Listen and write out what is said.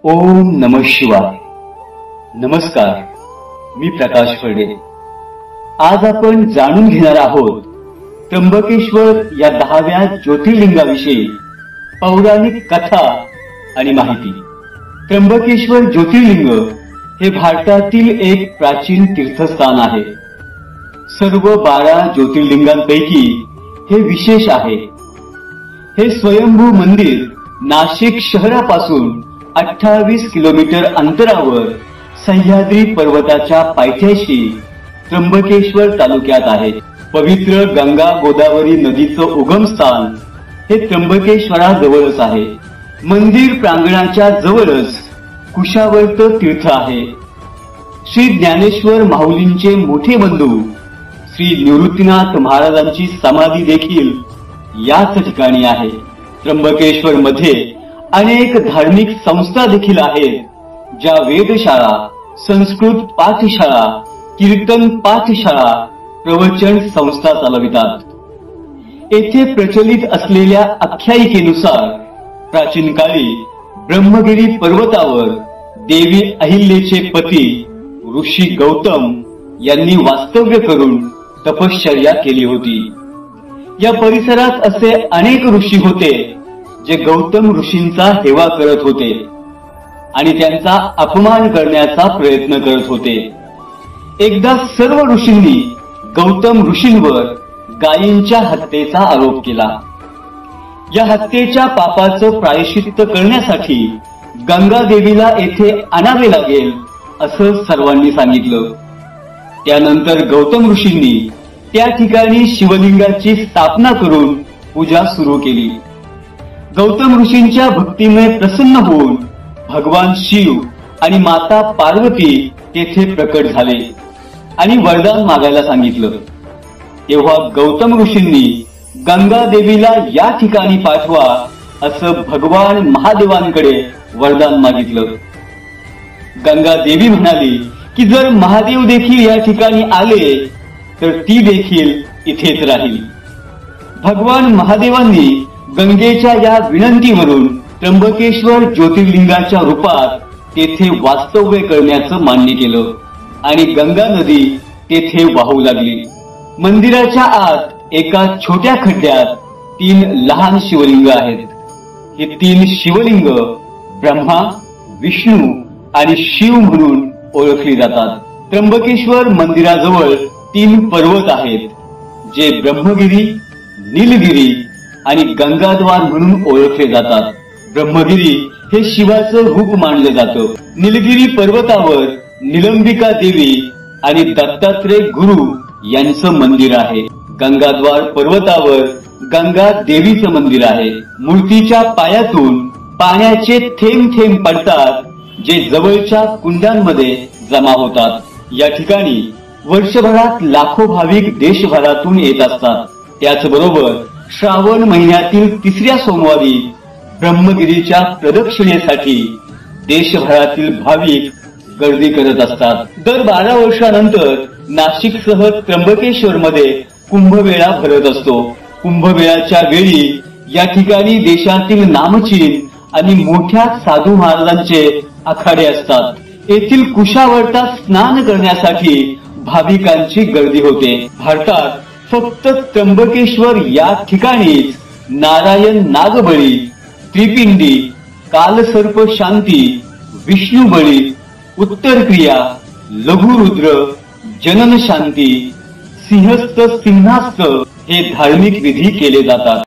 ओम नमः शिवाय। नमस्कार, मी प्रकाश फरडे। आज आपण जाणून घेणार आहोत त्र्यंबकेश्वर या 10व्या ज्योतिर्लिंगाविषयी पौराणिक कथा आणि माहिती। त्र्यंबकेश्वर ज्योतिर्लिंग हे भारतातील एक प्राचीन तीर्थस्थान आहे। सर्व 12 ज्योतिर्लिंगांपैकी हे विशेष आहे। हे स्वयंभू मंदिर नाशिक शहरापासून 28 किलोमीटर अंतरावर सह्याद्री पर्वताच्या पायथ्याशी त्र्यंबकेश्वर तालुक्यात आहे। पवित्र गंगा गोदावरी नदीचं उगमस्थान हे त्र्यंबकेश्वराजवळच आहे। मंदिर प्रांगणाच्या जवळच कुशावर्त तीर्थ आहे। श्री ज्ञानेश्वर माऊलींचे मोठे बंधू श्री निवृत्तीनाथ महाराजांची समाधी देखील याच ठिकाणी आहे। त्र्यंबकेश्वर मध्ये अनेक धार्मिक संस्था देखील आहेत, ज्या वेदशाळा, संस्कृत पाठशाळा, कीर्तन पाठशाळा, प्रवचन संस्था चालवितात। येथे प्रचलित असलेल्या आख्यायिकेनुसार प्राचीन काळी ब्रह्मगिरी पर्वतावर देवी अहिल्याचे पती ऋषी गौतम यांनी वास्तव्य करून तपश्चर्या केली होती। या परिसरात असे अनेक ऋषी होते जे गौतम ऋषींचा हेवा करत होते आणि त्यांचा अपमान करण्याचा प्रयत्न करत होते। एकदा सर्व ऋषींनी गौतम ऋषींवर गायींच्या हत्येचा आरोप केला। या हत्येच्या पापाचं प्रायश्चित्त करण्यासाठी गंगा देवीला येथे आणावे लागेल असं सर्वांनी सांगितलं। त्यानंतर गौतम ऋषींनी त्या ठिकाणी शिवलिंगाची स्थापना करून पूजा सुरू केली। गौतम ऋषींच्या भक्तीमुळे प्रसन्न होऊन भगवान शिव आणि माता पार्वती तेथे प्रकट झाले आणि वरदान मागायला सांगितलं। तेव्हा गौतम ऋषींनी गंगा देवीला या ठिकाणी पाठवा असं भगवान महादेवांकडे वरदान मागितलं। गंगा देवी म्हणाली की जर महादेव देखील या ठिकाणी आले तर ती देखील इथेच राहील। भगवान महादेवांनी गंगेच्या या विनंतीवरून त्र्यंबकेश्वर ज्योतिर्लिंगाच्या रूपात तेथे वास्तव्य करण्याचं मान्य केलं आणि गंगा नदी तेथे वाहू लागली। मंदिराच्या आत एका छोट्या खड्ड्यात 3 लहान शिवलिंग आहेत। हे 3 शिवलिंग ब्रह्मा, विष्णू आणि शिव म्हणून ओळखली जातात। त्र्यंबकेश्वर मंदिराजवळ 3 पर्वत आहेत, जे ब्रह्मगिरी, नीलगिरी आणि गंगाद्वार म्हणून ओळखले जातात। ब्रह्मगिरी हे शिवाचं रूप मानले जातं। नीलगिरी पर्वतावर निलंबिका देवी आणि दत्तात्रय गुरु यांचं मंदिर आहे। गंगाद्वार पर्वतावर गंगा देवीचं मंदिर आहे। मूर्तीच्या पायातून पाण्याचे थेंब थेंब पडतात, जे जवळच्या कुंडांमध्ये जमा होतात। या ठिकाणी वर्षभरात लाखो भाविक देशभरातून येत असतात। त्याचबरोबर श्रावण महिन्यातील 3ऱ्या सोमवारी ब्रह्मगिरीच्या प्रदक्षिणेसाठी देशभरातील भाविक गर्दी करत असतात। दर 12 वर्षानंतर नाशिकसह त्र्यंबकेश्वर मध्ये कुंभमेळा भरत असतो। कुंभमेळ्याच्या वेळी या ठिकाणी देशातील नामचीन आणि मोठ्या साधू महाराजांचे आखाडे असतात। येथील कुशावर्तात स्नान करण्यासाठी भाविकांची गर्दी होते। भारतात फक्त त्र्यंबकेश्वर या ठिकाणीच नारायण नागबळी, त्रिपिंडी, कालसर्प शांती, विष्णुबळी, उत्तरक्रिया, लघुरुद्र, जनन शांती, सिंहस्थ सिंहास्त हे धार्मिक विधी केले जातात।